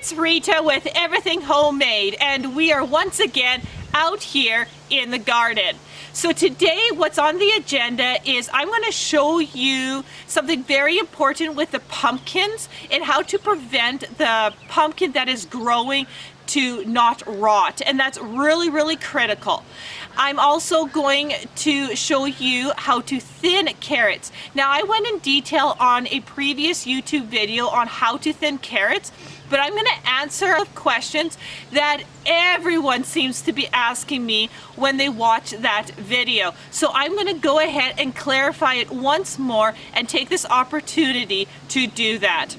it's Rita with Everything Homemade, and we are once again out here in the garden. So today what's on the agenda is I'm going to show you something very important with the pumpkins and how to prevent the pumpkin that is growing to not rot, and that's really critical. I'm also going to show you how to thin carrots. Now, I went in detail on a previous YouTube video on how to thin carrots, but I'm going to answer questions that everyone seems to be asking me when they watch that video. So I'm going to go ahead and clarify it once more and take this opportunity to do that.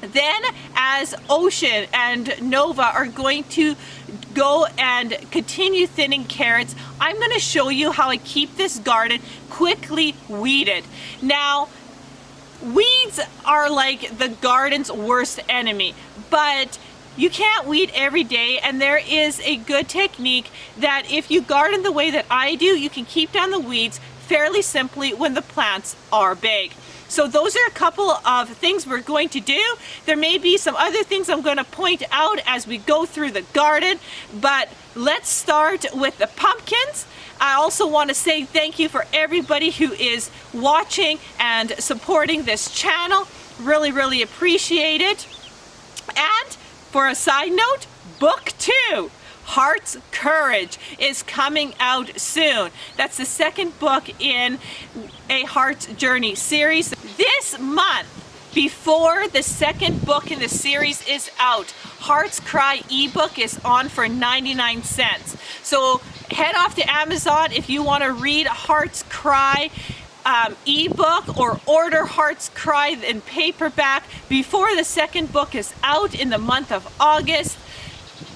Then, as Ocean and Nova are going to go and continue thinning carrots, I'm going to show you how I keep this garden quickly weeded. Now, weeds are like the garden's worst enemy, but you can't weed every day, and there is a good technique that if you garden the way that I do, you can keep down the weeds fairly simply when the plants are big. So those are a couple of things we're going to do. There may be some other things I'm going to point out as we go through the garden, but let's start with the pumpkins. I also want to say thank you for everybody who is watching and supporting this channel. Really appreciate it. And for a side note, book 2, Heart's Courage, is coming out soon. That's the second book in a Heart's Journey series. This month, before the second book in the series is out, Heart's Cry ebook is on for 99 cents. So head off to Amazon if you want to read Heart's Cry ebook, or order Heart's Cry in paperback before the second book is out in the month of August.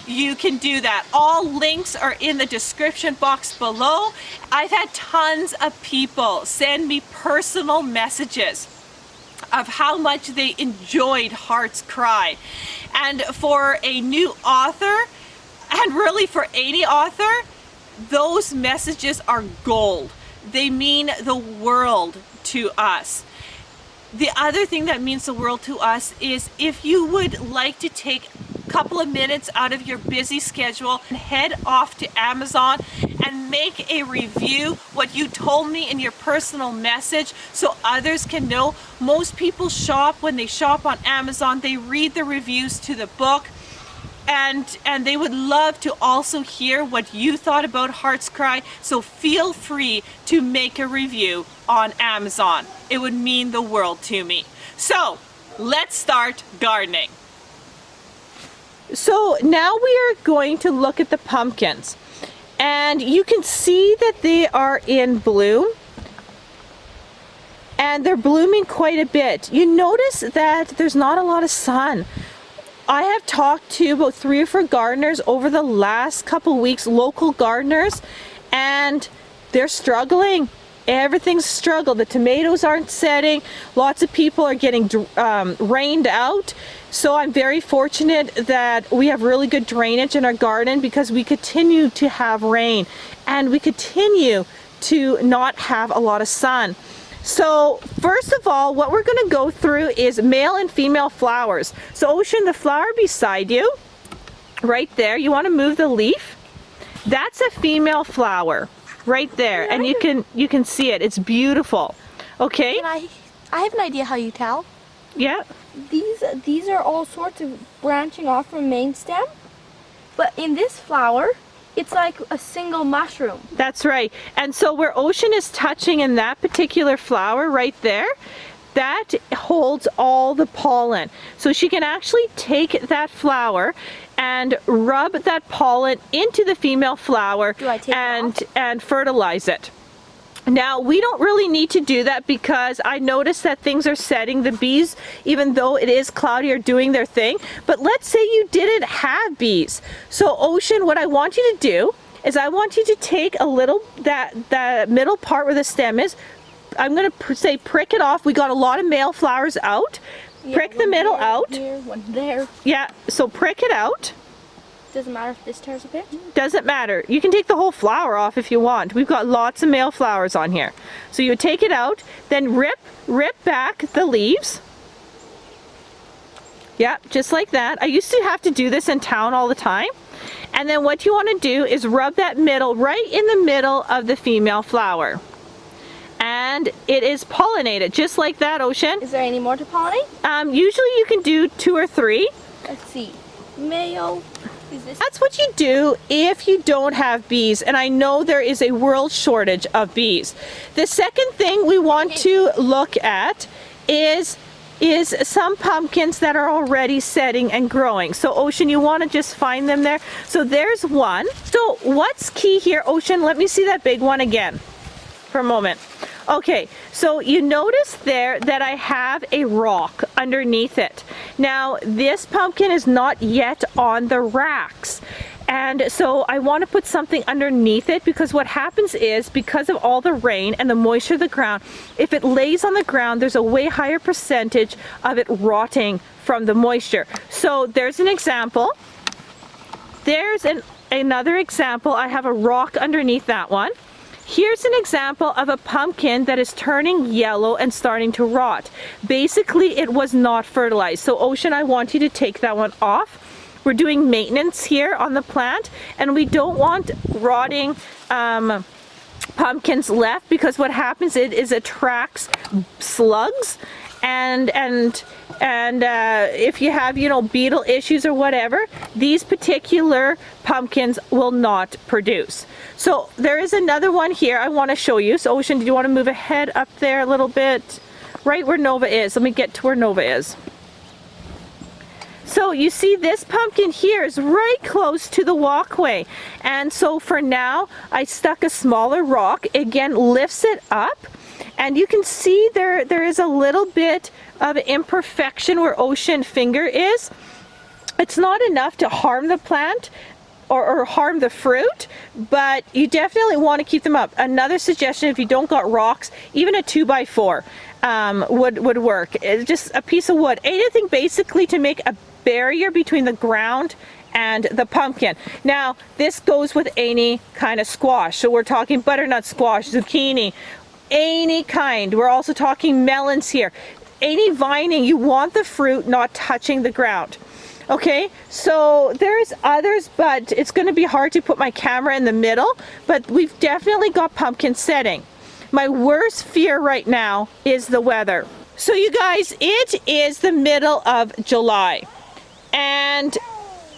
You can do that. All links are in the description box below. I've had tons of people send me personal messages of how much they enjoyed Heart's Cry. And for a new author, and really for any author, those messages are gold. They mean the world to us. The other thing that means the world to us is if you would like to take a couple of minutes out of your busy schedule and head off to Amazon and make a review, what you told me in your personal message, so others can know. Most people shop, when they shop on Amazon, they read the reviews to the book, and they would love to also hear what you thought about Heart's Cry. So feel free to make a review on Amazon. It would mean the world to me. So let's start gardening. So now we are going to look at the pumpkins, and you can see that they are in bloom, and they're blooming quite a bit. You notice that there's not a lot of sun. I have talked to about 3 or 4 gardeners over the last couple weeks, local gardeners, and they're struggling. Everything's a struggle. The tomatoes aren't setting. Lots of people are getting rained out. So I'm very fortunate that we have really good drainage in our garden, because we continue to have rain and we continue to not have a lot of sun. So first of all, what we're going to go through is male and female flowers. So Ocean, the flower beside you, right there, you want to move the leaf. That's a female flower right there, and you can see it. It's beautiful. Okay. I have an idea how you tell. Yeah. These are all sorts of branching off from main stem, but in this flower, it's like a single mushroom. That's right. And so where Ocean is touching in that particular flower right there, that holds all the pollen. So she can actually take that flower and rub that pollen into the female flower and fertilize it. Now, we don't really need to do that, because I noticed that things are setting. The bees, even though it is cloudy, are doing their thing. But let's say you didn't have bees. So Ocean, what I want you to do is I want you to take a little, that middle part where the stem is, I'm going to say prick it off. We got a lot of male flowers out. Yeah, prick the middle out. Here, one there. Yeah, so prick it out. Doesn't matter if this tears a bit? Doesn't matter. You can take the whole flower off if you want. We've got lots of male flowers on here. So you take it out, then rip back the leaves. Yeah, just like that. I used to have to do this in town all the time. And then what you want to do is rub that middle right in the middle of the female flower. And it is pollinated, just like that, Ocean. Is there any more to pollinate? Usually you can do 2 or 3. Let's see. Male. Is this? That's what you do if you don't have bees, and I know there is a world shortage of bees. The second thing we want to look at is some pumpkins that are already setting and growing. So Ocean, you want to just find them there. So there's one. So what's key here, Ocean? Let me see that big one again for a moment. Okay, so you notice there that I have a rock underneath it. Now, this pumpkin is not yet on the racks. And so I want to put something underneath it, because what happens is, because of all the rain and the moisture of the ground, if it lays on the ground, there's a way higher percentage of it rotting from the moisture. So there's an example. There's another example. I have a rock underneath that one. Here's an example of a pumpkin that is turning yellow and starting to rot. Basically, it was not fertilized. So Ocean, I want you to take that one off. We're doing maintenance here on the plant, and we don't want rotting pumpkins left, because what happens is it attracts slugs, and if you have, you know, beetle issues or whatever, these particular pumpkins will not produce. So there is another one here I want to show you. So Ocean, do you want to move ahead up there a little bit? Right where Nova is. Let me get to where Nova is. So you see this pumpkin here is right close to the walkway. And so for now, I stuck a smaller rock, again lifts it up. And you can see there is a little bit of imperfection where Ocean finger is. It's not enough to harm the plant or harm the fruit, but you definitely want to keep them up. Another suggestion, if you don't got rocks, even a 2x4 would work. It's just a piece of wood. Anything basically to make a barrier between the ground and the pumpkin. Now, this goes with any kind of squash. So we're talking butternut squash, zucchini, any kind. We're also talking melons here. Any vining, you want the fruit not touching the ground. Okay, so there's others, but it's going to be hard to put my camera in the middle, but we've definitely got pumpkin setting. My worst fear right now is the weather. So you guys, it is the middle of July, and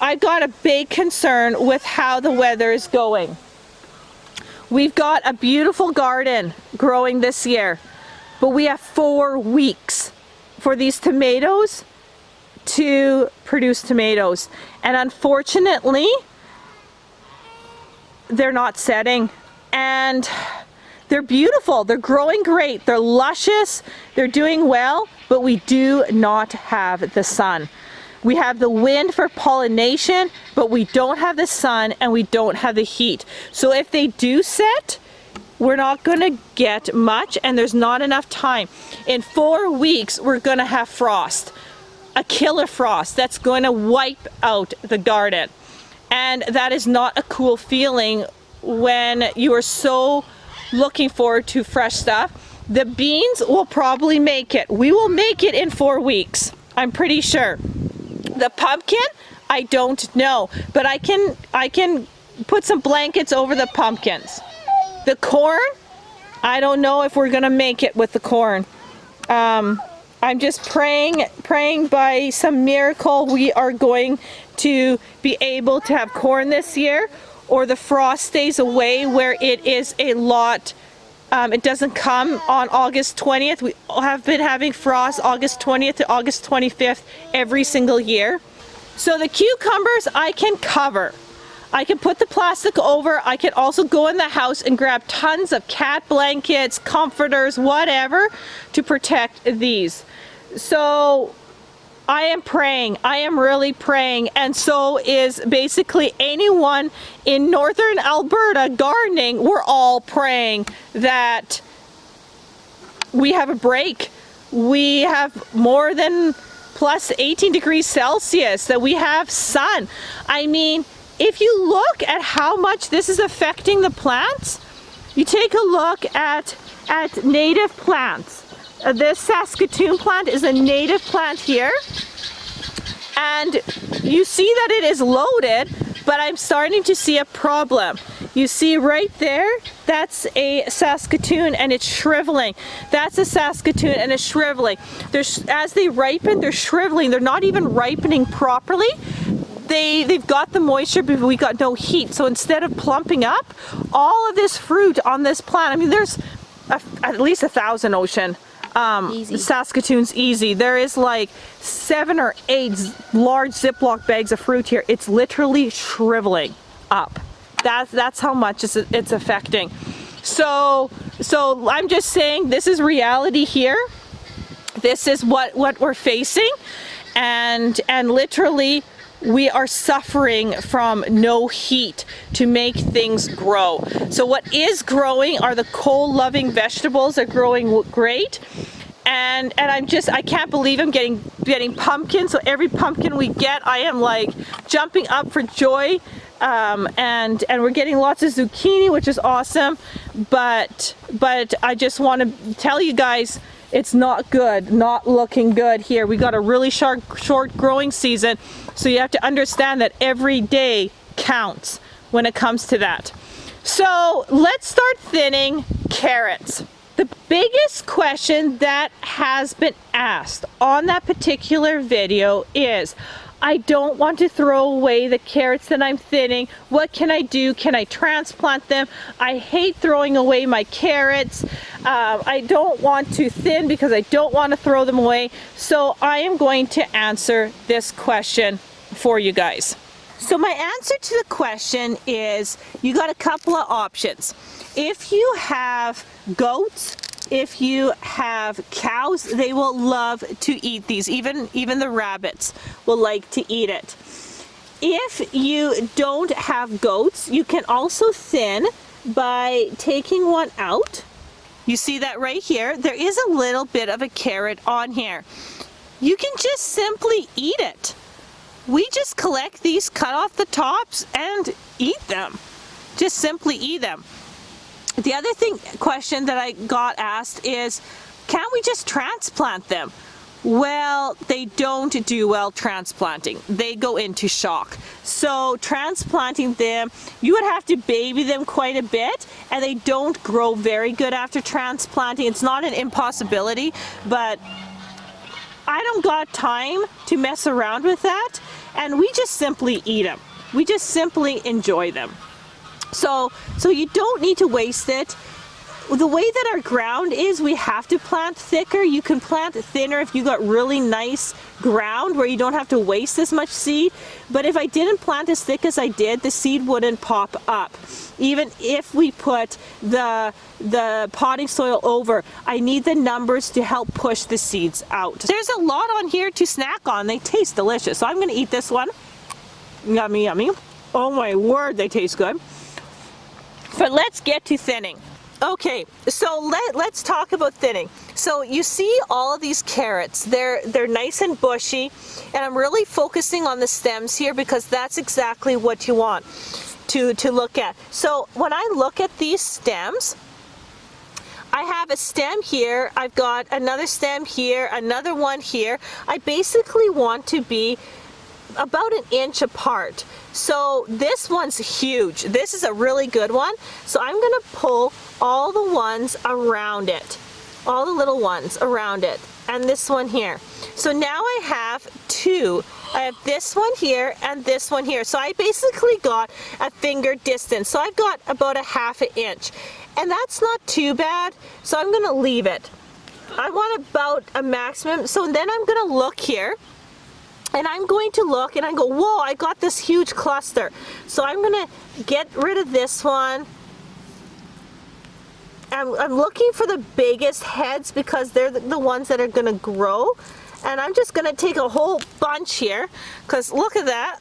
I've got a big concern with how the weather is going. We've got a beautiful garden growing this year, but we have 4 weeks for these tomatoes to produce tomatoes, and unfortunately they're not setting, and they're beautiful, they're growing great, they're luscious, they're doing well, but we do not have the sun. We have the wind for pollination, but we don't have the sun and we don't have the heat. So if they do set, we're not going to get much, and there's not enough time. In 4 weeks we're going to have frost. A killer frost that's going to wipe out the garden, and that is not a cool feeling when you are so looking forward to fresh stuff. The beans will probably make it. We will make it in 4 weeks, I'm pretty sure. The pumpkin, I don't know, but I can put some blankets over the pumpkins. The corn, I don't know if we're gonna make it with the corn. I'm just praying by some miracle we are going to be able to have corn this year, or the frost stays away where it is a lot. It doesn't come on August 20th. We have been having frost August 20th to August 25th every single year. So the cucumbers I can cover. I can put the plastic over. I can also go in the house and grab tons of cat blankets, comforters, whatever, to protect these. So I am praying. I am really praying, and so is basically anyone in northern Alberta gardening. We're all praying that we have a break. We have more than plus 18 degrees Celsius, that we have sun. I mean, if you look at how much this is affecting the plants, you take a look at native plants. This Saskatoon plant is a native plant here. And you see that it is loaded, but I'm starting to see a problem. You see right there, that's a Saskatoon and it's shriveling. That's a Saskatoon and it's shriveling. As they ripen, they're shriveling. They're not even ripening properly. They've got the moisture, but we got no heat. So instead of plumping up, all of this fruit on this plant, I mean, there's at least 1,000 Ocean. Easy. Saskatoon's easy. There is like 7 or 8 large Ziploc bags of fruit here. It's literally shriveling up. That's how much it's affecting. So I'm just saying, this is reality here. This is what we're facing, and literally we are suffering from no heat to make things grow. So what is growing are the cold-loving vegetables. Are growing great, and I can't believe I'm getting pumpkins. So every pumpkin we get, I am like jumping up for joy. And we're getting lots of zucchini, which is awesome. But I just want to tell you guys, it's not good, not looking good here. We got a really short growing season, so you have to understand that every day counts when it comes to that. So let's start thinning carrots. The biggest question that has been asked on that particular video is, I don't want to throw away the carrots that I'm thinning. What can I do? Can I transplant them? I hate throwing away my carrots. I don't want to thin because I don't want to throw them away. So I am going to answer this question for you guys. So my answer to the question is, you got a couple of options. If you have goats, if you have cows, they will love to eat these. Even the rabbits will like to eat it. If you don't have goats, you can also thin by taking one out. You see that right here? There is a little bit of a carrot on here. You can just simply eat it. We just collect these, cut off the tops, and eat them. Just simply eat them. The other question that I got asked is, can't we just transplant them? Well, they don't do well transplanting. They go into shock. So transplanting them, you would have to baby them quite a bit, and they don't grow very good after transplanting. It's not an impossibility, but I don't got time to mess around with that, and we just simply eat them. We just simply enjoy them. So you don't need to waste it. The way that our ground is, we have to plant thicker. You can plant thinner if you got really nice ground where you don't have to waste as much seed. But if I didn't plant as thick as I did, the seed wouldn't pop up. Even if we put the potting soil over, I need the numbers to help push the seeds out. There's a lot on here to snack on. They taste delicious. So I'm gonna eat this one. Yummy, yummy. Oh my word, they taste good. But let's get to thinning. Okay, so let's talk about thinning. So you see all of these carrots, they're nice and bushy, and I'm really focusing on the stems here because that's exactly what you want to look at. So when I look at these stems, I have a stem here, I've got another stem here, another one here. I basically want to be about 1 inch apart. So this one's huge. This is a really good one. So I'm gonna pull all the ones around it, all the little ones around it, and this one here. So now I have 2. I have this one here and this one here. So I basically got a finger distance. So I've got about 1/2 inch, and that's not too bad. So I'm gonna leave it. I want about a maximum. So then I'm gonna look here, and I'm going to look and I go, whoa, I got this huge cluster. So I'm gonna get rid of this one. I'm looking for the biggest heads because they're the ones that are gonna grow. And I'm just gonna take a whole bunch here, because look at that.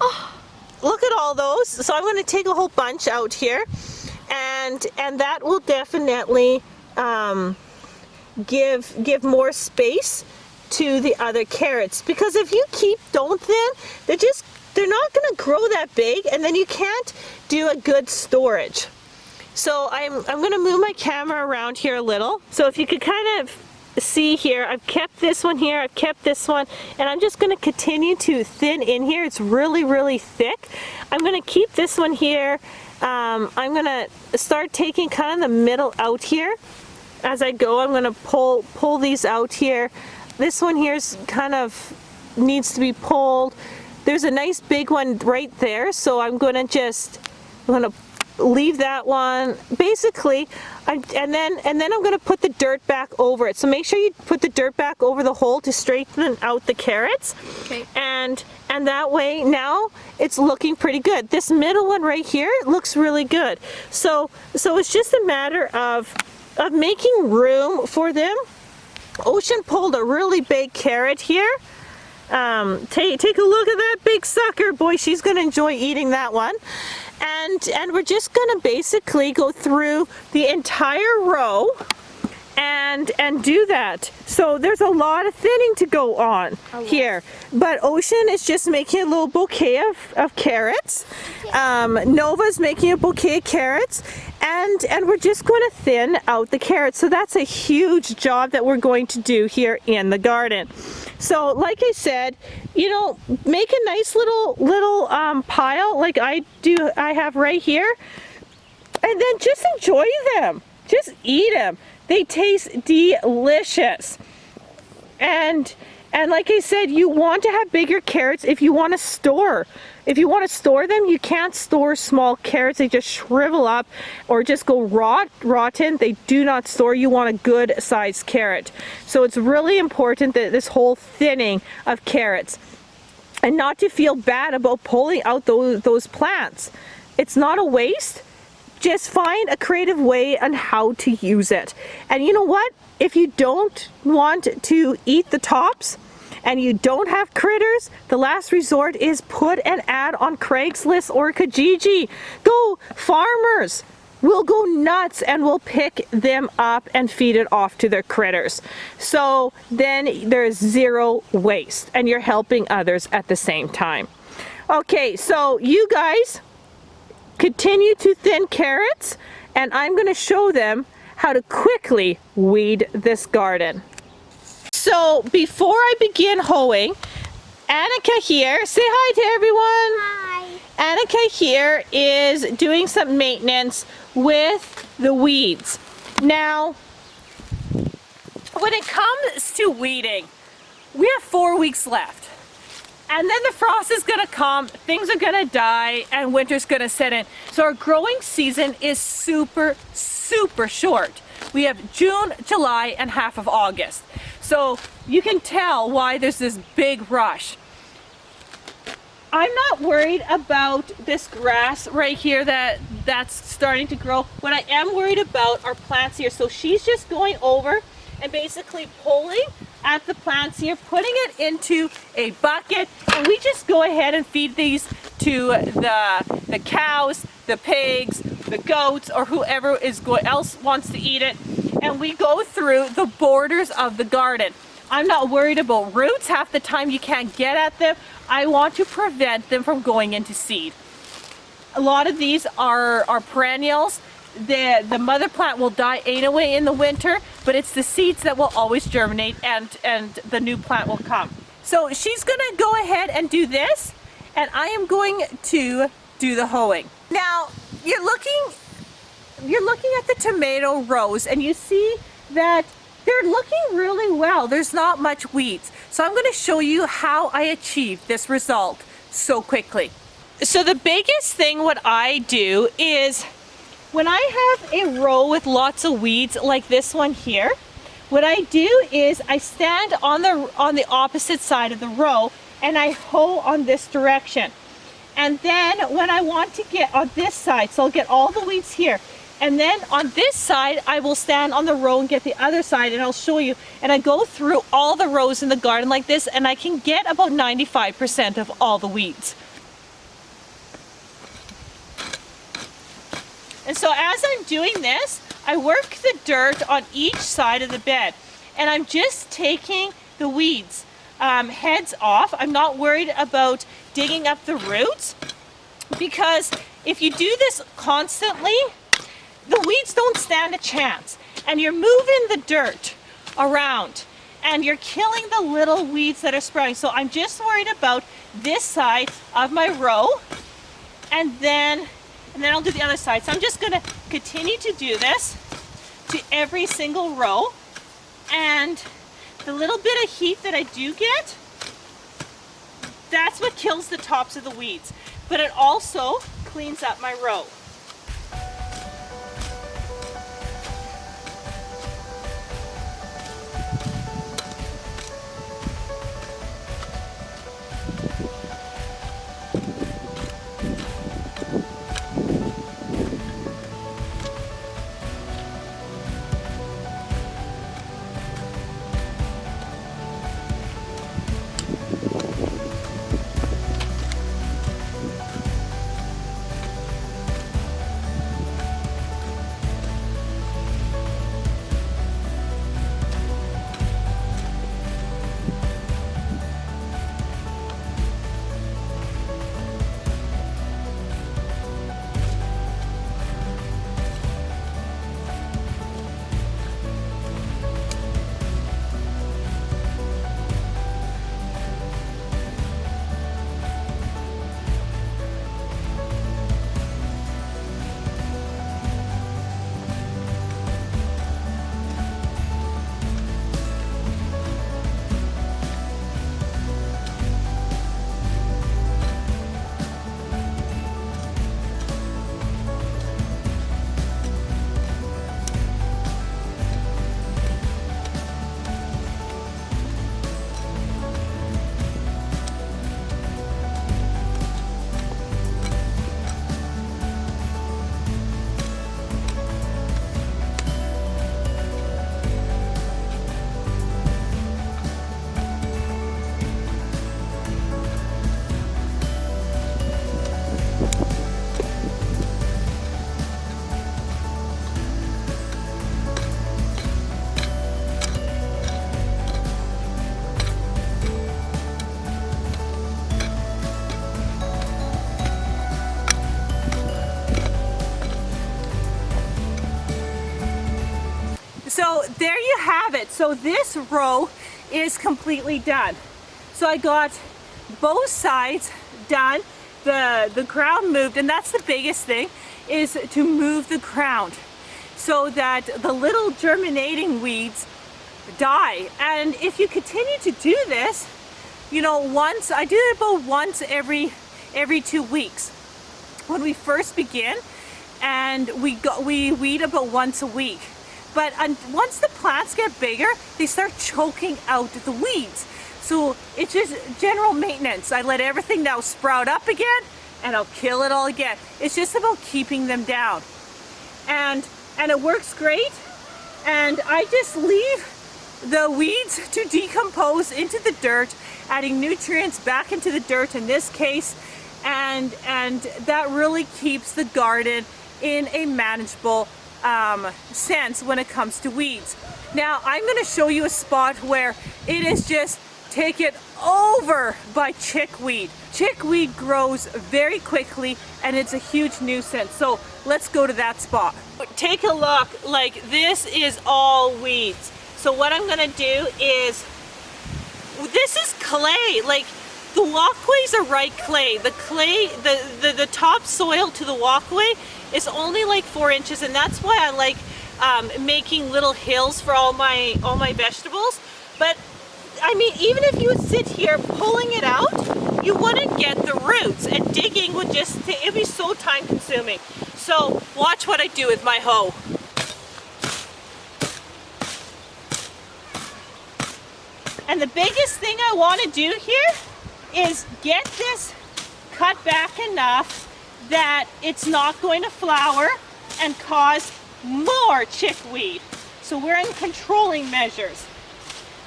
Oh, look at all those. So I'm gonna take a whole bunch out here, and that will definitely give more space to the other carrots, because if you don't thin, they're not going to grow that big, and then you can't do a good storage. So I'm going to move my camera around here a little. So if you could kind of see here, I've kept this one here, I've kept this one, and I'm just going to continue to thin in here. It's really, really thick. I'm going to keep this one here. I'm going to start taking kind of the middle out here. As I go, I'm going to pull these out here. This one here's kind of needs to be pulled. There's a nice big one right there, so I'm going to leave that one. Basically, and then I'm going to put the dirt back over it. So make sure you put the dirt back over the hole to straighten out the carrots. Okay. And that way now it's looking pretty good. This middle one right here looks really good. So it's just a matter of making room for them. Ocean pulled a really big carrot here. Take a look at that big sucker. Boy, she's going to enjoy eating that one. And we're just going to basically go through the entire row and do that. So there's a lot of thinning to go on here. But Ocean is just making a little bouquet of carrots. Nova's making a bouquet of carrots. And we're just going to thin out the carrots. So that's a huge job that we're going to do here in the garden. So like I said, you know, make a nice little pile like I have right here, and then just enjoy them. Just eat them. They taste delicious. And like I said, you want to have bigger carrots if you want to store. If you want to store them, you can't store small carrots. They just shrivel up or just go rotten. They do not store. You want a good sized carrot. So it's really important that this whole thinning of carrots, and not to feel bad about pulling out those plants. It's not a waste. Just find a creative way on how to use it. And you know what? If you don't want to eat the tops and you don't have critters, the last resort is put an ad on Craigslist or Kijiji. Go, farmers will go nuts and will pick them up and feed it off to their critters. So then there's zero waste and you're helping others at the same time. Okay, so you guys continue to thin carrots, and I'm going to show them how to quickly weed this garden. So before I begin hoeing, Annika here, say hi to everyone. Hi. Annika here is doing some maintenance with the weeds. Now, when it comes to weeding, we have 4 weeks left. And then the frost is going to come, things are going to die, and winter's going to set in. So our growing season is super, super short. We have June, July, and half of August. So you can tell why there's this big rush. I'm not worried about this grass right here that's starting to grow. What I am worried about are plants here. So she's just going over and basically pulling at the plants here, putting it into a bucket, and we just go ahead and feed these to the cows, the pigs, the goats, or whoever else wants to eat it. And we go through the borders of the garden. I'm not worried about roots. Half the time you can't get at them. I want to prevent them from going into seed. A lot of these are perennials. The mother plant will die anyway in the winter, but it's the seeds that will always germinate, and the new plant will come. So she's going to go ahead and do this, and I am going to do the hoeing. Now, you're looking at the tomato rows, and you see that they're looking really well. There's not much weeds. So I'm going to show you how I achieved this result so quickly. So the biggest thing what I do is, when I have a row with lots of weeds like this one here, what I do is I stand on the opposite side of the row and I hoe on this direction. And then when I want to get on this side, so I'll get all the weeds here. And then on this side, I will stand on the row and get the other side, and I'll show you. And I go through all the rows in the garden like this, and I can get about 95% of all the weeds. And so as I'm doing this, I work the dirt on each side of the bed. And I'm just taking the weeds heads off. I'm not worried about digging up the roots, because if you do this constantly, the weeds don't stand a chance. And you're moving the dirt around. And you're killing the little weeds that are sprouting. So I'm just worried about this side of my row, and then I'll do the other side. So I'm just gonna continue to do this to every single row. And the little bit of heat that I do get, that's what kills the tops of the weeds. But it also cleans up my row. So there you have it. So this row is completely done. So I got both sides done, the ground moved, and that's the biggest thing, is to move the ground so that the little germinating weeds die. And if you continue to do this, you know, I do it about once every 2 weeks when we first begin, and we weed about once a week. But once the plants get bigger, they start choking out the weeds. So it's just general maintenance. I let everything now sprout up again, and I'll kill it all again. It's just about keeping them down. And it works great. And I just leave the weeds to decompose into the dirt, adding nutrients back into the dirt in this case. And that really keeps the garden in a manageable sense when it comes to weeds. Now I'm going to show you a spot where it is just taken over by chickweed. Chickweed grows very quickly and it's a huge nuisance. So let's go to that spot. Take a look, like this is all weeds. So what I'm going to do is, this is clay, like the walkways are right clay. The clay, the top soil to the walkway is only like 4 inches, and that's why I like making little hills for all my vegetables. But I mean, even if you would sit here pulling it out, you wouldn't get the roots, and digging would it'd be so time consuming. So watch what I do with my hoe. And the biggest thing I want to do here is get this cut back enough that it's not going to flower and cause more chickweed. So we're in controlling measures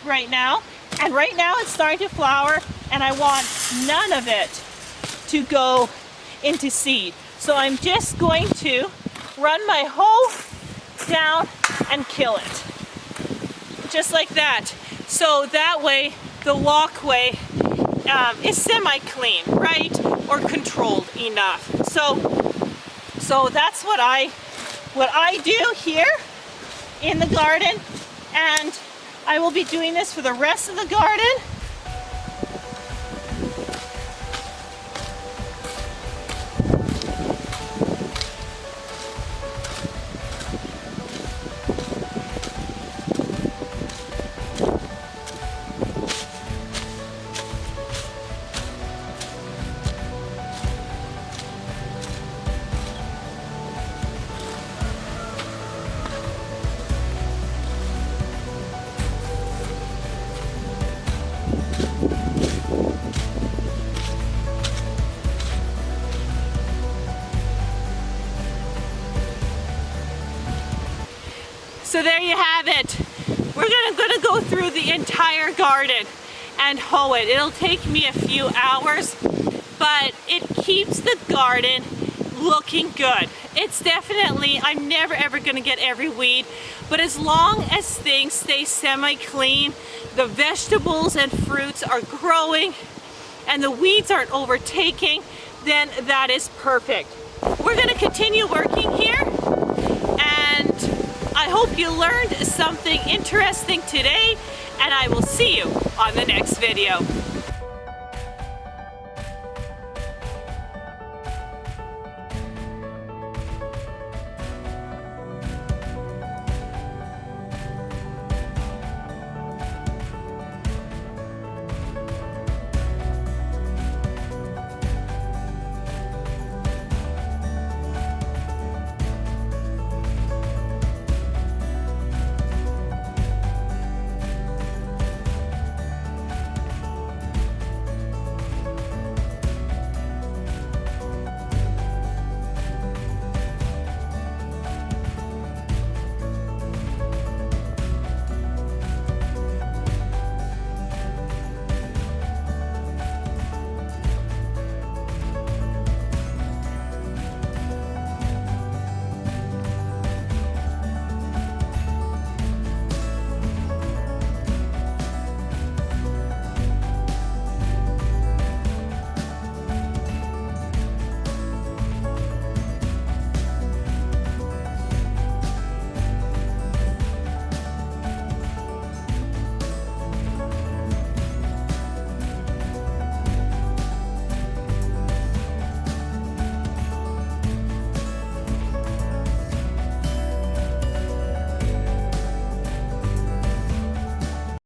right now. And right now it's starting to flower, and I want none of it to go into seed. So I'm just going to run my hoe down and kill it. Just like that. So that way the walkway is semi-clean, right? Or controlled enough. So that's what I do here in the garden, and I will be doing this for the rest of the garden. So there you have it. We're gonna go through the entire garden and hoe it. It'll take me a few hours, but it keeps the garden looking good. It's definitely, I'm never ever gonna get every weed, but as long as things stay semi-clean, the vegetables and fruits are growing, and the weeds aren't overtaking, then that is perfect. We're gonna continue working here, and I hope you learned something interesting today, and I will see you on the next video.